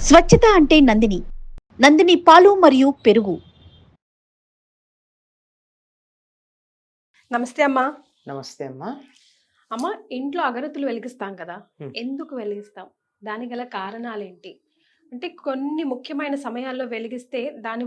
స్వచ్ఛత అంటే నందిని. నందిని పాలు మరియు పెరుగు. నమస్తే అమ్మా. నమస్తే అమ్మా. అమ్మ, ఇంట్లో అగరత్తులు వెలిగిస్తాం కదా, హ్మ్. ఎందుకు వెలిగిస్తాం? దానికి గల కారణాలేంటి? అంటే కొన్ని ముఖ్యమైన సమయాల్లో వెలిగిస్తే దాని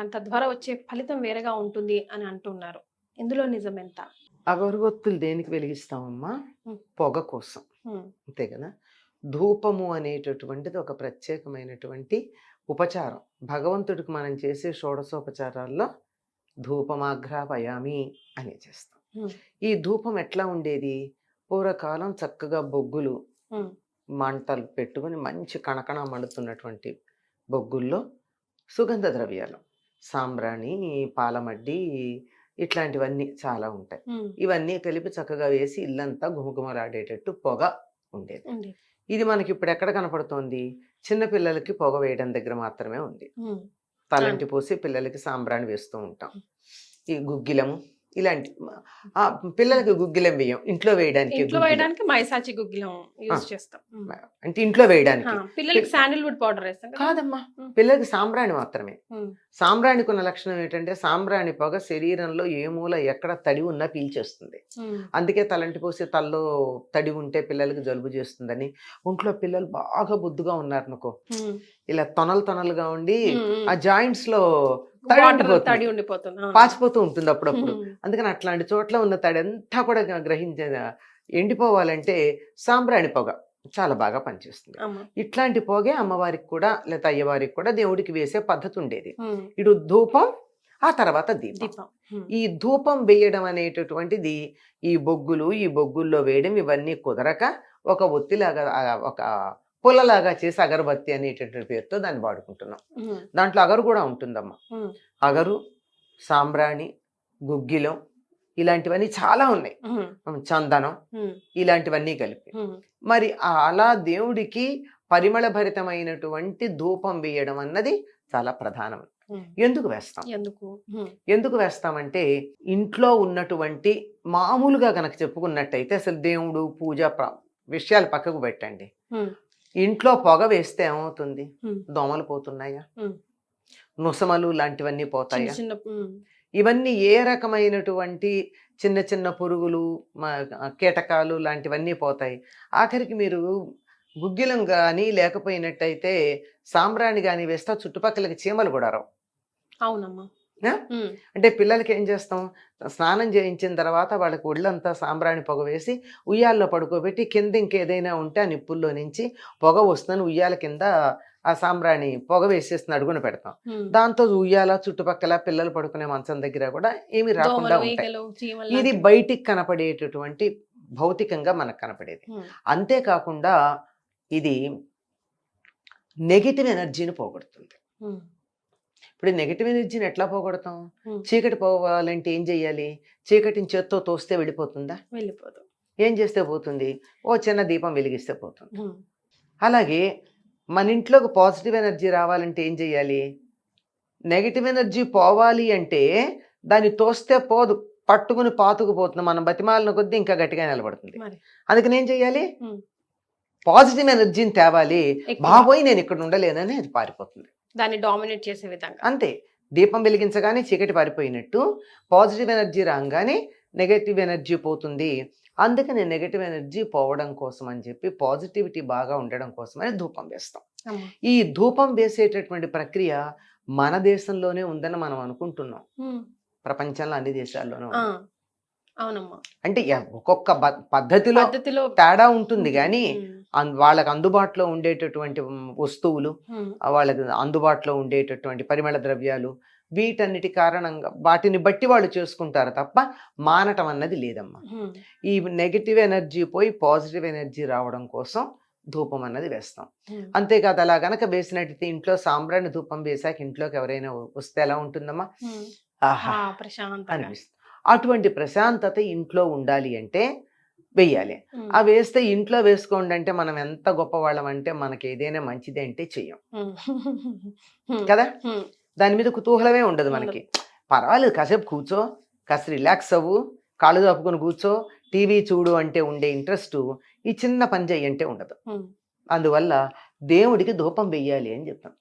తద్వారా వచ్చే ఫలితం వేరేగా ఉంటుంది అని అంటున్నారు. ఇందులో నిజం ఎంత? అగరబత్తులు దేనికి వెలిగిస్తామమ్మా? హ్మ్. పొగ కోసం, హ్మ్. అంతే కదా. ధూపము అనేటటువంటిది ఒక ప్రత్యేకమైనటువంటి ఉపచారం. భగవంతుడికి మనం చేసే షోడశోపచారాల్లో ధూపమాఘ్రాపయామి అని చేస్తాం. హ్మ్. ఈ ధూపం ఎట్లా ఉండేది? పూర్వకాలం చక్కగా బొగ్గులు హ్మ్. మంటలు పెట్టుకుని మంచి కణకణ మండుతున్నటువంటి బొగ్గుల్లో సుగంధ ద్రవ్యాలు, సాంబ్రాణి, పాలమడ్డి, ఇట్లాంటివన్నీ చాలా ఉంటాయి. హ్మ్. ఇవన్నీ కలిపి చక్కగా వేసి ఇల్లంతా గుమగుమలాడేటట్టు పొగ ఉండేది. ఉంది. ఇది మనకి ఇప్పుడు ఎక్కడ కనపడుతోంది? చిన్నపిల్లలకి పొగ వేయడం దగ్గర మాత్రమే ఉంది. హ్మ్. తలంటి పోసి పిల్లలకి సాంబ్రాణి వేస్తూ ఉంటాం. ఈ గుగ్గిలము ఇలాంటి పిల్లలకి గుగ్గిలం వేయం, ఇంట్లో వేయడానికి ఇంట్లో గుగ్గిలం. వేయడానికి మైసాచి గుగ్గిలం యూజ్ చేస్తాం. అంటే ఇంట్లో వేయడానికి పిల్లలకి శాండిల్వుడ్ పౌడర్ వేస్తాం కదా? కాదమ్మా, హ్మ్. పిల్లలకి సాంబ్రాణి మాత్రమే. హ్మ్. సాంబ్రాణికి ఉన్న లక్షణం ఏంటంటే సాంబ్రాణి పొగ శరీరంలో ఏ మూల ఎక్కడ తడి ఉన్నా పీల్చేస్తుంది. హ్మ్. అందుకే తలంటి పోసి తల్లో తడి ఉంటే పిల్లలకి జలుబు చేస్తుందని. ఒంట్లో పిల్లలు బాగా బొద్దుగా ఉన్నారనుకో, హ్మ్. ఇలా తొనలుగా ఉండి హ్మ్. ఆ జాయింట్స్ లో వాటర్ తడి ఉండిపోతుంది. పాచిపోతూ ఉంటుంది అప్పుడప్పుడు. హ్మ్. అందుకని అట్లాంటి చోట్ల ఉన్న తడి అంతా కూడా ఎండిపోవాలంటే సాంబ్రాణి పొగ చాలా బాగా పనిచేస్తుంది. అమ్మ. ఇట్లాంటి పొగే అమ్మవారికి కూడా లేదా అయ్యవారికి కూడా దేవుడికి వేసే పద్ధతి ఉండేది. హ్మ్. ఇటు ధూపం, ఆ తర్వాత దీపం. దీపం. హ్మ్. ఈ ధూపం వేయడం అనేటటువంటిది ఈ బొగ్గుల్లో వేయడం ఇవన్నీ కుదరక ఒక ఒత్తిలాగా ఒక పుల్లలాగా చేసి అగరబత్తి అనేటటువంటి పేరుతో దాన్ని వాడుకుంటున్నాం. హ్మ్. దాంట్లో అగరు కూడా ఉంటుందమ్మా. హ్మ్. అగరు, సాంబ్రాణి, గుగ్గిలం ఇలాంటివన్నీ చాలా ఉన్నాయి. హ్మ్. చందనం హ్మ్. ఇలాంటివన్నీ కలిపి. హ్మ్. మరి అలా దేవుడికి పరిమళ భరితమైనటువంటి ధూపం వేయడం అన్నది చాలా ప్రధానం. హ్మ్. ఎందుకు వేస్తాం? ఎందుకు? హ్మ్. ఎందుకు వేస్తామంటే ఇంట్లో ఉన్నటువంటి మామూలుగా గనక చెప్పుకున్నట్టయితే అసలు దేవుడు పూజ విషయాలు పక్కకు పెట్టండి. హ్మ్. ఇంట్లో పొగ వేస్తే ఏమవుతుంది? హ్మ్. దోమలు పోతున్నాయా? హ్మ్. నుసమలు లాంటివన్నీ చిన్న పోతాయా? చిన్న ఇవన్నీ ఏ రకమైనటువంటి చిన్న చిన్న పురుగులు, కీటకాలు లాంటివన్నీ పోతాయి. ఆఖరికి మీరు గుగ్గిలం కానీ లేకపోయినట్టయితే సాంబ్రాణి కానీ వేస్తే చుట్టుపక్కలకి చీమలు కూడా రావు. అవునమ్మా. ఆ? హ్మ్. అంటే పిల్లలకి ఏం చేస్తాం? స్నానం చేయించిన తర్వాత వాళ్ళకి ఒళ్ళంతా సాంబ్రాణి పొగ వేసి ఉయ్యాల్లో పడుకోబెట్టి కింద ఇంకేదైనా ఉంటే ఆ నిప్పుల్లో నుంచి పొగ వస్తుందని ఉయ్యాల కింద ఆ సాంబ్రాణి పొగ వేసేసి అడుగున పెడతాం. హ్మ్. దాంతో ఉయ్యాల చుట్టుపక్కల పిల్లలు పడుకునే మంచం దగ్గర కూడా ఏమి రాకుండా దోమలు, ఉంటాయి. ఈగలు, చీమలు ఇది లాంటివి. బయటికి కనపడేటటువంటి భౌతికంగా మనకు కనపడేది. హ్మ్. అంతేకాకుండా ఇది నెగిటివ్ ఎనర్జీని పోగొడుతుంది. హ్మ్. ఇప్పుడు నెగిటివ్ ఎనర్జీని ఎట్లా పోగొడతాం? హ్మ్. చీకటి పోవాలంటే ఏం చెయ్యాలి? చీకటిని చేత్తో తోస్తే వెళ్ళిపోతుందా? వెళ్ళిపోదు. ఏం చేస్తే పోతుంది? ఓ చిన్న దీపం వెలిగిస్తే పోతుంది. హ్మ్. అలాగే మన ఇంట్లోకి పాజిటివ్ ఎనర్జీ రావాలంటే ఏం చెయ్యాలి? నెగిటివ్ ఎనర్జీ పోవాలి అంటే దాన్ని తోస్తే పోదు, పట్టుకుని పాతుకుపోతుంది. మనం బతిమాలిన కొద్దీ ఇంకా గట్టిగా నిలబడుతుంది. మరి. అందుకని ఏం చెయ్యాలి? హ్మ్. పాజిటివ్ ఎనర్జీని తేవాలి. ఎక్కువ. బాబోయ్ నేను ఇక్కడ ఉండలేనని అది పారిపోతుంది. దాన్ని డామినేట్ చేసే విధంగా. అంతే. దీపం వెలిగించగానే చీకటి పారిపోయినట్టు పాజిటివ్ ఎనర్జీ రాగానే నెగటివ్ ఎనర్జీ పోతుంది. అందుకని నెగటివ్ ఎనర్జీ పోవడం కోసం అని చెప్పి పాజిటివిటీ బాగా ఉండడం కోసమని ధూపం వేస్తాం. అమ్మా. ఈ ధూపం వేసేటటువంటి ప్రక్రియ మన దేశంలోనే ఉందని మనం అనుకుంటున్నాం. హ్మ్. ప్రపంచంలో అన్ని దేశాల్లోనూ ఆ. ఉంది. అవునమ్మా. అంటే ఒక్కొక్క పద్ధతిలో పద్ధతిలో తేడా ఉంటుంది ఉంటుంది. కానీ హ్మ్. వాళ్ళకి అందుబాటులో ఉండేటటువంటి వస్తువులు, హ్మ్. వాళ్ళకి అందుబాటులో ఉండేటటువంటి పరిమళ ద్రవ్యాలు, వీటన్నిటి కారణంగా వాటిని బట్టి వాళ్ళు చేసుకుంటారు తప్ప మానటం అన్నది లేదమ్మా. హ్మ్. ఈ నెగిటివ్ ఎనర్జీ పోయి పాజిటివ్ ఎనర్జీ రావడం కోసం ధూపం అన్నది వేస్తాం. హ్మ్. అంతేకాదు అలా గనక వేసినట్టయితే ఇంట్లో సాంబ్రాణి ధూపం వేసాక ఇంట్లోకి ఎవరైనా వస్తే ఎలా ఉంటుందమ్మా? హ్మ్. ఆహా ప్రశాంతంగా. అనిపిస్తుంది. అటువంటి ప్రశాంతత ఇంట్లో ఉండాలి అంటే వెయ్యాలి. హ్మ్. ఆ వేస్తే ఇంట్లో వేసుకోండి అంటే మనం ఎంత గొప్పవాళ్ళం అంటే మనకి ఏదైనా మంచిది అంటే చెయ్యం హ్మ్. హ్మ్. కదా. హ్మ్. దాని మీద కుతూహలమే ఉండదు ఉండదు. మనకి. పర్వాలేదు కాసేపు కూర్చో, కాస్త రిలాక్స్ అవ్వు, కాళ్ళు చాపుకొని కూర్చో, టీవీ చూడు అంటే ఉండే ఇంట్రెస్ట్ ఈ చిన్న పని చెయ్యంటే ఉండదు. హ్మ్. అందువల్ల దేవుడికి ధూపం వెయ్యాలి అని చెప్పాం.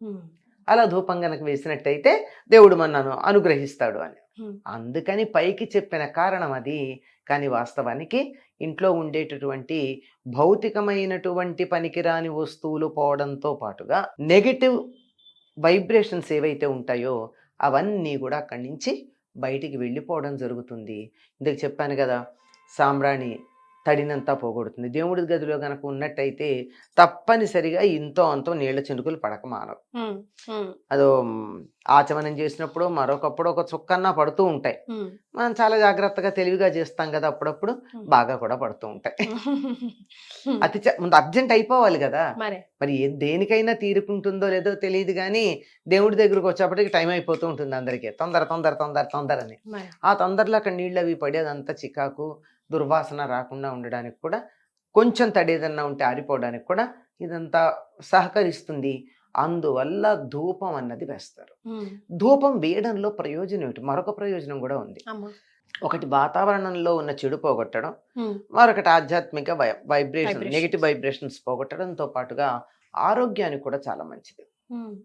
ఉమ్, అలా ధూపం గనక వేసినట్టయితే దేవుడు మనను అనుగ్రహిస్తాడు అని. ఉమ్, అందుకని పైకి చెప్పిన కారణం అది. కానీ వాస్తవానికి ఇంట్లో ఉండేటటువంటి భౌతికమైనటువంటి పనికిరాని వస్తువులు పోవడంతో పాటుగా నెగటివ్ వైబ్రేషన్స్ ఏవైతే ఉంటాయో అవన్నీ కూడా అక్కడి నుంచి బయటికి వెళ్ళిపోవడం జరుగుతుంది. ఇందుకు చెప్పాను కదా, సాంబ్రాణి తడినంతా పోగొడుతుంది. దేవుడి గదిలో కనుక ఉన్నట్టయితే తప్పనిసరిగా ఇంతో అంతో నీళ్ల చినుకులు పడక మానవు. ఉమ్, ఉమ్, అదో ఆచమనం చేసినప్పుడు మరొకప్పుడు ఒక చుక్కన్నా పడుతూ ఉంటాయి. ఉమ్, మనం చాలా జాగ్రత్తగా తెలివిగా చేస్తాం కదా, అప్పుడప్పుడు బాగా కూడా పడుతూ ఉంటాయి. ఉమ్, ముందు అర్జెంట్ అయిపోవాలి కదా. మరే మరి దేనికైనా తీరుకుంటుందో లేదో తెలియదు, కానీ దేవుడి దగ్గరకు వచ్చేప్పటికి టైం అయిపోతూ ఉంటుంది అందరికీ. తొందర తొందర తొందర తొందర అని. మరే ఆ తొందరలో అక్కడ నీళ్ళు అవి పడి అదంతా చికాకు దుర్వాసన రాకుండా ఉండడానికి కూడా, కొంచెం తడి ఏదన్నా ఉంటే ఆరిపోవడానికి కూడా ఇదంతా సహకరిస్తుంది. అందువల్ల ధూపం అన్నది వేస్తారు. ఉమ్, ధూపం వేయడంలో ప్రయోజనం ఏమిటి? మరొక ప్రయోజనం కూడా ఉంది. అమ్మా ఒకటి వాతావరణంలో ఉన్న చెడు పోగొట్టడం, ఉమ్, మరొకటి ఆధ్యాత్మిక వైబ్రేషన్, Vibrations. నెగిటివ్ వైబ్రేషన్స్ పోగొట్టడంతో పాటుగా ఆరోగ్యానికి కూడా చాలా మంచిది. ఉమ్.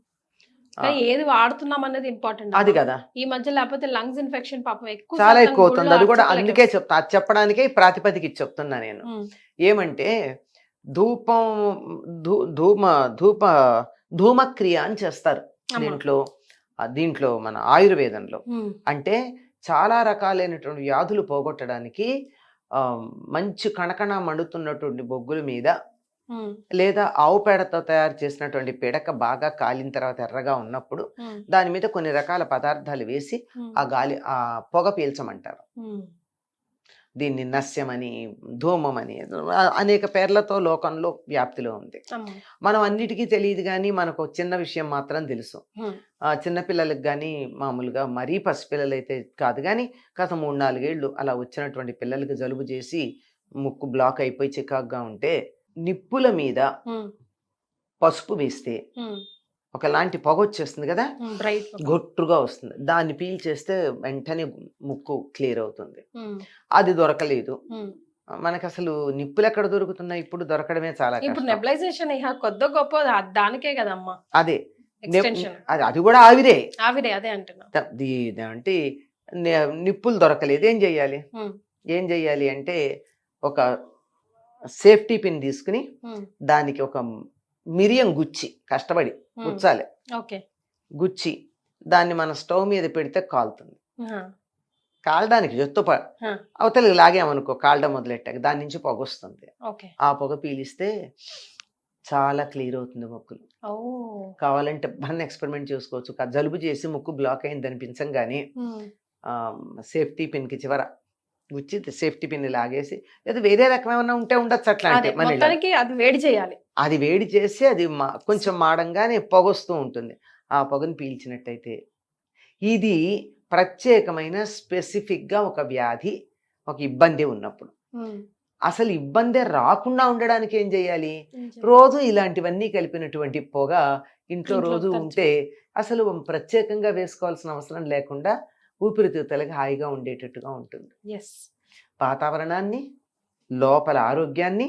కానీ ఏది వాడుతున్నాం అన్నది ఇంపార్టెంట్ అది కదా, ఈ మధ్య, లేకపోతే లంగ్స్ ఇన్ఫెక్షన్ పాపం ఎక్కువ చాలా శాతం ఎక్కువ అవుతుంది. గుళ్ళో అది కూడా అర్చకులకి అందుకే చెప్తా, అది చెప్పడానికే ఈ ప్రాతిపదిక ఇచ్చి చెప్తున్నా నేను. ఉమ్, ఏమంటే ధూపం ధూప ధూమక్రియ అని చేస్తారు అమ్మా. దీంట్లో మన ఆయుర్వేదంలో. ఉమ్, అంటే చాలా రకాలైనటువంటి వ్యాధులు పోగొట్టడానికి మంచి కణకణ మండుతున్నటువంటి బొగ్గుల మీద, ఉమ్, లేదా ఆవు పేడతో తయారు చేసినటువంటి పిడక బాగా కాలిన తర్వాత ఎర్రగా ఉన్నప్పుడు ఉమ్, దాని మీద కొన్ని రకాల పదార్థాలు వేసి ఉమ్, ఆ పొగ పీల్చమంటారు. ఉమ్, దీన్ని నస్యమని, ధూమమని అనేక పేర్లతో లోకంలో వ్యాప్తిలో ఉంది. అమ్మా. మనం అన్నిటికీ తెలియదు, కానీ మనకు ఒక చిన్న విషయం మాత్రం తెలుసు. ఉమ్, చిన్నపిల్లలకు కానీ, మామూలుగా మరీ పసిపిల్లలు అయితే కాదు కానీ, కాస్త 3-4 ఏళ్ళు అలా వచ్చినటువంటి పిల్లలకి జలుబు చేసి ముక్కు బ్లాక్ అయిపోయి చికాగ్గా ఉంటే నిప్పుల మీద ఉమ్, పసుపు వేస్తే ఉమ్, ఒకలాంటి పొగ వచ్చేస్తుంది కదా, ఉమ్, బ్రైట్ గొట్టుగా వస్తుంది. దాన్ని పీల్చేస్తే వెంటనే ముక్కు క్లియర్ అవుతుంది. ఉమ్, అది దొరకలేదు ఉమ్. మనకు. అసలు నిప్పులు ఎక్కడ దొరుకుతున్నాయి? ఇప్పుడు దొరకడమే చాలా ఇప్పుడు కష్టం. నెబులైజేషన్ కొద్ది గొప్ప దానికే కదమ్మా అదే ఎక్స్టెన్షన్. అది కూడా ఆవిరే. ఆవిరే అదే అంటున్నా. అంటే నిప్పులు దొరకలేదు, ఏం చెయ్యాలి? ఉమ్, ఏం చెయ్యాలి అంటే ఒక సేఫ్టీ పిన్ తీసుకుని ఉమ్, దానికి ఒక మిరియం గుచ్చి, కష్టపడి ఉమ్, గుచ్చాలి. ఓకే. గుచ్చి దాన్ని మన స్టవ్ మీద పెడితే కాలుతుంది. ఆ, కాలడానికి జొత్తు ఆ, అవతలకి లాగామనుకో, కాలడం మొదలెట్టాక దాని నుంచి పొగ వస్తుంది. ఓకే. ఆ పొగ పీలిస్తే చాలా క్లియర్ అవుతుంది ముక్కులు. ఓ. కావాలంటే మన ఎక్స్పెరిమెంట్ చేసుకోవచ్చు. జలుబు చేసి ముక్కు బ్లాక్ అయింది అనిపించగానే ఉమ్, సేఫ్టీ పిన్కి చివర గుచ్చి సేఫ్టీ పిన్ లాగేసి, లేదా వేరే రకం ఏమైనా ఉంటే ఉండొచ్చు అట్లా. అదే అంటే మన ఇళ్ళలో. మొత్తానికి అది వేడి చేయాలి. అది వేడి చేసి అది కొంచెం మాడంగానే పొగ వస్తూ ఉంటుంది. ఆ పొగను పీల్చినట్టయితే, ఇది ప్రత్యేకమైన స్పెసిఫిక్గా ఒక వ్యాధి, ఒక ఇబ్బంది ఉన్నప్పుడు. ఉమ్, అసలు ఇబ్బంది రాకుండా ఉండడానికి ఏం చేయాలి? ఏం చేయాలి? రోజు ఇలాంటివన్నీ కలిపినటువంటి పొగ ఇంట్లో ఇంట్లో రోజు తరచు. ఉంటే అసలు ప్రత్యేకంగా వేసుకోవాల్సిన అవసరం లేకుండా ఊపిరితిత్తులకి హాయిగా ఉండేటట్టుగా ఉంటుంది. ఎస్. వాతావరణాన్ని, లోపల ఆరోగ్యాన్ని,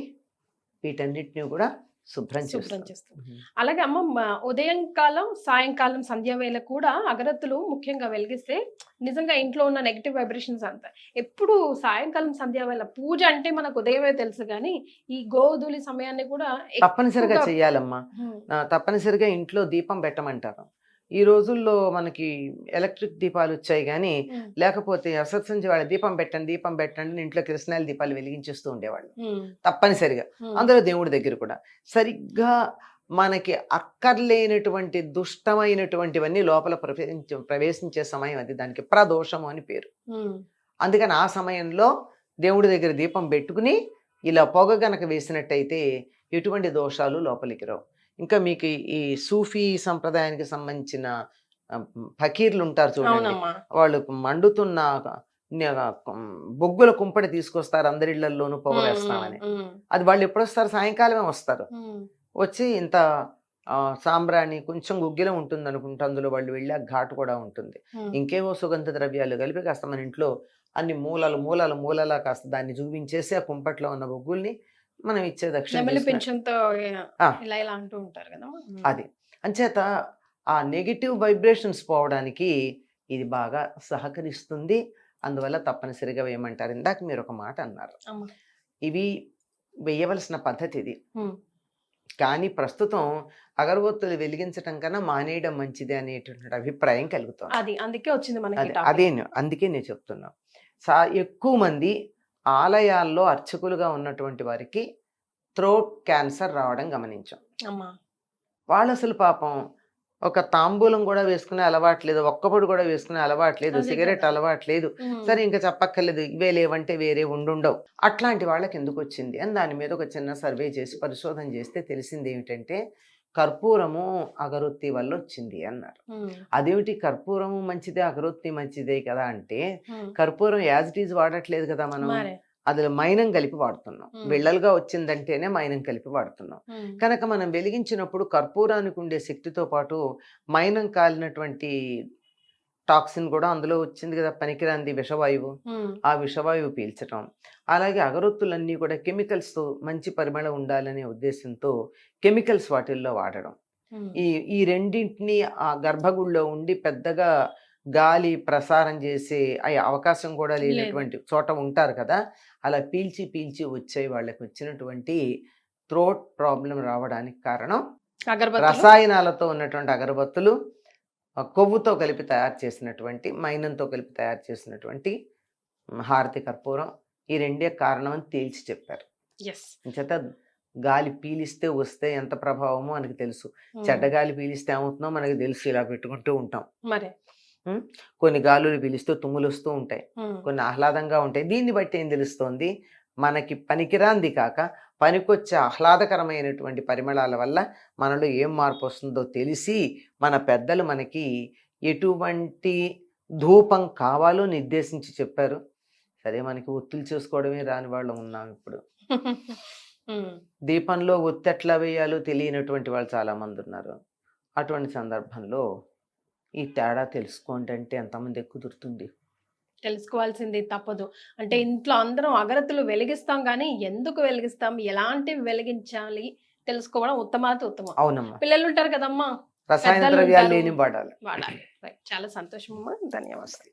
వీటన్నిటిని కూడా శుభ్రం శుభ్రం చేస్తుంది. చేస్తాం. అలాగే అమ్మ, ఉదయం కాలం, సాయంకాలం, సంధ్య వేళ కూడా అగరత్తులు ముఖ్యంగా వెలిగిస్తే నిజంగా ఇంట్లో ఉన్న నెగిటివ్ వైబ్రేషన్స్ అంతా ఎప్పుడు సాయంకాలం, సంధ్య వేళ పూజ అంటే మనకు ఉదయమే తెలుసు, కానీ ఈ గోధూళి సమయాన్ని కూడా తప్పనిసరిగా ఎక్కువగా- చెయ్యాలమ్మా. ఉమ్, తప్పనిసరిగా ఇంట్లో దీపం పెట్టమంటారు. ఈ రోజుల్లో మనకి ఎలక్ట్రిక్ దీపాలు వచ్చాయి, కానీ ఉమ్, లేకపోతే అసత్సంచి వాళ్ళ దీపం పెట్టండి ఇంట్లో కిరసనాయిల దీపాలు వెలిగించేస్తూ ఉండేవాళ్ళు. ఉమ్, తప్పనిసరిగా ఉమ్, అందులో దేవుడి దగ్గర కూడా సరిగ్గా మనకి అక్కర్లేనటువంటి దుష్టమైనటువంటివన్నీ లోపల ప్రవేశించే సమయం అది. దానికి ప్రదోషము అని పేరు. ఉమ్, అందుకని ఆ సమయంలో దేవుడి దగ్గర దీపం పెట్టుకుని ఇలా పొగ గనక వేసినట్టయితే ఎటువంటి దోషాలు లోపలికి రావు. ఇంకా మీకు ఈ సూఫీ సంప్రదాయానికి సంబంధించిన ఫకీర్లు ఉంటారు చూడండి, అవునమ్మా. వాళ్ళు మండుతున్న బొగ్గుల కుంపడి తీసుకొస్తారు అందరిళ్లలోనూ పొగ ఉమ్, వేస్తామని. ఉమ్, అది వాళ్ళు ఎప్పుడు వస్తారు? సాయంకాలమే వస్తారు. ఉమ్, వచ్చి ఇంత సాంబ్రాణి కొంచెం గుగ్గిలం ఉంటుంది అనుకుంటే అందులో వాళ్ళు వెళ్ళి ఆ ఘాటు కూడా ఉంటుంది. ఉమ్, ఇంకేవో సుగంధ ద్రవ్యాలు కలిపి కాస్త మన ఇంట్లో అన్ని మూలలా కాస్త దాన్ని చూపించేసి ఆ కుంపట్లో ఉన్న బొగ్గుల్ని మనం ఇచ్చే దక్షిణ నెమలి తీసుకుని- పింఛన్తో ఆ, ఇలా ఇలా అంటూ ఉంటారు కదా. అది అంచేత ఆ నెగిటివ్ వైబ్రేషన్స్ పోవడానికి ఇది బాగా సహకరిస్తుంది. అందువల్ల తప్పనిసరిగా వేయమంటారు. ఇందాక మీరు ఒక మాట అన్నారు, అమ్మ. ఇవి వేయవలసిన పద్ధతి ఇది. ఉమ్. కానీ ప్రస్తుతం అగరబత్తులు వెలిగించటం కన్నా మానేయడం మంచిది అనేటువంటి అభిప్రాయం కలుగుతుంది. అది అందుకే వచ్చింది మనకి అదే topic. అదే అందుకే నేను చెప్తున్నా. ఎక్కువ మంది ఆలయాల్లో అర్చకులుగా ఉన్నటువంటి వారికి థ్రోట్ క్యాన్సర్ రావడం గమనించాం. అమ్మా. వాళ్ళు అసలు పాపం ఒక తాంబూలం కూడా వేసుకునే అలవాట్లేదు, ఒక్కపొడి కూడా వేసుకునే అలవాట్లేదు, అదే సిగరెట్ కదా. అలవాట్లేదు. ఉమ్. సరే ఇంకా చెప్పక్కర్లేదు, ఇవే లేవంటే వేరే ఉండుండవు. అట్లాంటి వాళ్ళకి ఎందుకు వచ్చింది అని దాని మీద ఒక చిన్న సర్వే చేసి పరిశోధన చేస్తే తెలిసింది ఏమిటంటే కర్పూరము అగరొత్తి వల్ల వచ్చింది అన్నారు. ఉమ్. అదేమిటి కర్పూరము మంచిదే అగరొత్తి మంచిదే కదా అంటే, ఉమ్. కర్పూరం యాజ్ ఇట్ ఈజ్ వాడట్లేదు కదా మనం, మరే. అది మైనం కలిపి వాడుతున్నాం. ఉమ్. బిళ్ళలుగా వచ్చిందంటేనే మైనం కలిపి వాడుతున్నాం. ఉమ్. కనుక మనం వెలిగించినప్పుడు కర్పూరానికి ఉండే శక్తితో పాటు మైనం కాలినటువంటి టాక్సిన్ కూడా అందులో వచ్చింది కదా, పనికిరాంది విషవాయువు. ఉమ్. ఆ విషవాయువు పీల్చటం, అలాగే అగరొత్తులన్నీ కూడా కెమికల్స్తో మంచి పరిమళం ఉండాలనే ఉద్దేశంతో కెమికల్స్ వాటిల్లో వాడడం, ఉమ్. ఈ రెండింటినీ ఆ గర్భగుడిలో ఉండి పెద్దగా గాలి ప్రసారం చేసే అవకాశం కూడా లేనటువంటి చోట ఉంటారు కదా, అలా పీల్చి పీల్చి వచ్చాయి. వాళ్ళకి వచ్చినటువంటి థ్రోట్ ప్రాబ్లం రావడానికి కారణం అగరబత్తులు. రసాయనాలతో ఉన్నటువంటి అగరబత్తులు, కొవ్వుతో కలిపి తయారు చేసినటువంటి, మైనంతో కలిపి తయారు చేసినటువంటి హారతి కర్పూరం, ఈ రెండే కారణం అని తేల్చి చెప్పారు. Yes. చేత గాలి పీలిస్తే వస్తే ఎంత ప్రభావమో మనకు తెలుసు, ఉమ్. చెడ్డ గాలి పీలిస్తే ఏమవుతుందో మనకు తెలుసు. ఇలా పెట్టుకుంటూ ఉంటాం. మరే. కొన్ని గాలులు పీలిస్తూ తుమ్ములు వస్తూ ఉంటాయి, ఉమ్. కొన్ని ఆహ్లాదంగా ఉంటాయి. దీన్ని బట్టి ఏం తెలుస్తోంది, మనకి పనికిరాంది కాక పనికొచ్చే ఆహ్లాదకరమైనటువంటి పరిమళాల వల్ల మనలో ఏం మార్పు వస్తుందో తెలిసి మన పెద్దలు మనకి ఎటువంటి ధూపం కావాలో నిర్దేశించి చెప్పారు. సరే, మనకి ఒత్తులు చేసుకోవడమే రాని వాళ్ళు ఉన్నాం ఇప్పుడు. ఉమ్. దీపంలో ఒత్తి ఎట్లా వేయాలో తెలియనటువంటి వాళ్ళు చాలామంది ఉన్నారు. అటువంటి సందర్భంలో ఈ తేడా తెలుసుకోండి అంటే ఎంతమంది కుదురుతుంది? తెలుసుకోవాల్సింది తప్పదు. అంటే ఇంట్లో అందరం అగరత్తులు వెలిగిస్తాం కానీ ఎందుకు వెలిగిస్తాం, ఎలాంటివి వెలిగించాలి తెలుసుకోవడం ఉత్తమాతి ఉత్తమం. అవునమ్మా, పిల్లలు ఉంటారు కదమ్మా, రసాయన పెద్దలు ద్రవ్యాలు ఉంటారు. లేని వాడాలి. వాడాలి. Right. చాలా సంతోషం అమ్మా, ధన్యవాదాలు.